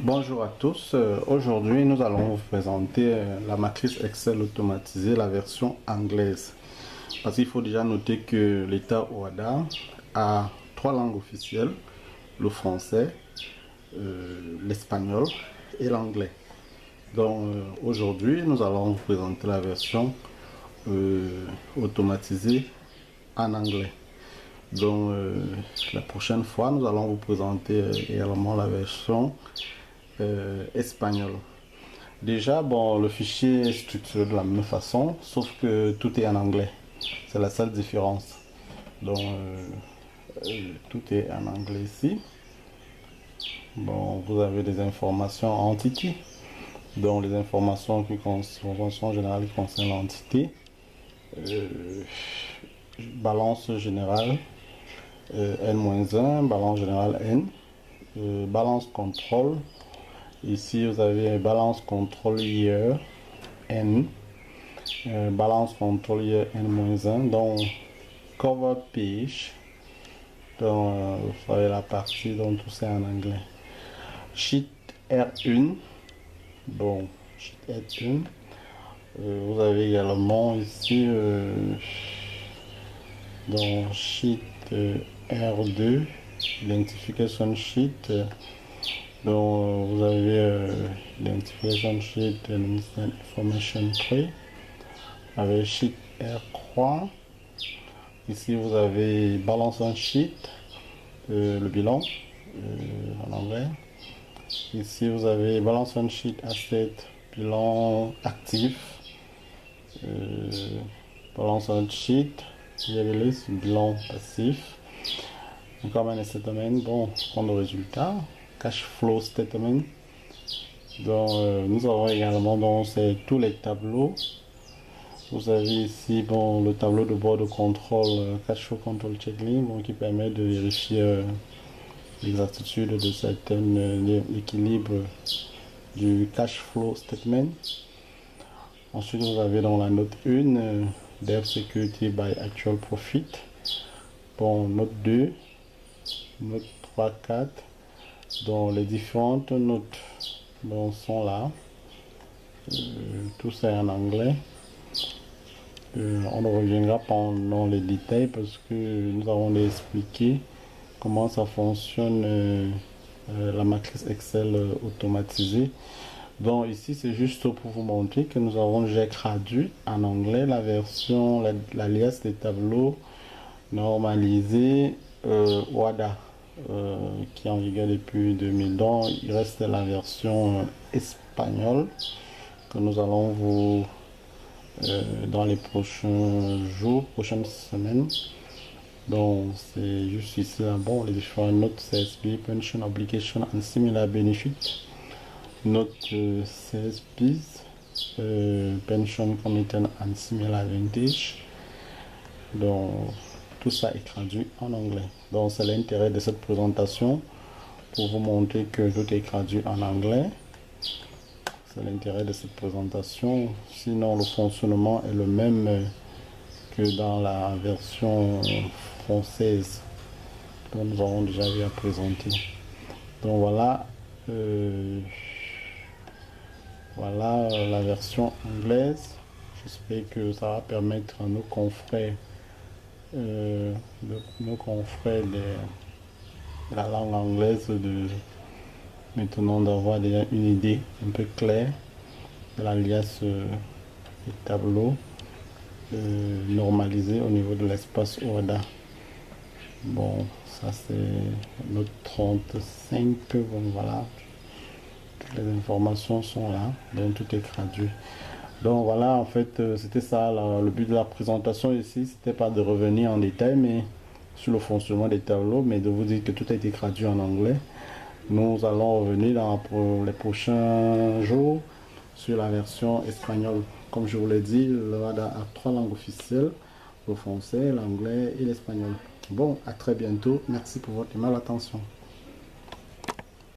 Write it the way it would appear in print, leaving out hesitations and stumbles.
Bonjour à tous. Aujourd'hui, nous allons vous présenter la matrice Excel automatisée, la version anglaise. Parce qu'il faut déjà noter que l'État Ouada a trois langues officielles, le français, l'espagnol et l'anglais. Donc aujourd'hui, nous allons vous présenter la version automatisée en anglais. Donc la prochaine fois, nous allons vous présenter également la version espagnole. Déjà, bon, le fichier est structuré de la même façon, sauf que tout est en anglais. C'est la seule différence. Donc, tout est en anglais ici. Bon, vous avez des informations entity, donc les informations générales qui concernent l'entité, balance générale N-1, balance générale N, balance contrôle. Ici, vous avez balance control year N, balance control year N-1, donc cover page, donc vous avez la partie dont tout c'est en anglais. Sheet R1, bon, sheet R1, vous avez également ici dans sheet R2, identification sheet. Donc vous avez l'identification sheet and information tree avec sheet R3. Ici vous avez balance sheet, le bilan en anglais. Ici vous avez balance sheet asset, bilan actif, balance sheet liability, bilan passif. Comme un statement, bon, compte de résultat, cash flow statement. Donc nous avons également donc c'est tous les tableaux. Vous avez ici bon le tableau de bord de contrôle cash flow control checklist, bon, qui permet de vérifier l'exactitude de certaines l'équilibre du cash flow statement. Ensuite vous avez dans la note 1 debt security by actual profit. Bon, note 2, note 3, 4. Donc les différentes notes donc, sont là. Tout ça est en anglais. On ne reviendra pas dans les détails parce que nous avons expliqué comment ça fonctionne la matrice Excel automatisée. Donc ici c'est juste pour vous montrer que nous avons déjà traduit en anglais la version, l'alias des tableaux normalisés WADA. Qui est en vigueur depuis 2000. Donc il reste la version espagnole que nous allons vous dans les prochains jours, prochaines semaines. Donc c'est juste ici là, bon, les différentes notes CSP, pension obligation and similar benefit, note CSP, pension commitment and similar advantage. Donc tout ça est traduit en anglais. Donc c'est l'intérêt de cette présentation pour vous montrer que tout est traduit en anglais. C'est l'intérêt de cette présentation. Sinon le fonctionnement est le même que dans la version française dont nous avons déjà vu à présenter. Donc voilà, voilà la version anglaise. J'espère que ça va permettre à nos confrères de la langue anglaise de maintenant d'avoir déjà une idée un peu claire de l'alias des tableaux normalisé au niveau de l'espace OADA. Bon, ça c'est notre 35. Bon, voilà, toutes les informations sont là, donc tout est traduit. Donc voilà, en fait, c'était ça, le but de la présentation ici, c'était pas de revenir en détail, mais sur le fonctionnement des tableaux, mais de vous dire que tout a été traduit en anglais. Nous allons revenir pour les prochains jours sur la version espagnole. Comme je vous l'ai dit, le WADA a trois langues officielles, le français, l'anglais et l'espagnol. Bon, à très bientôt. Merci pour votre aimable attention.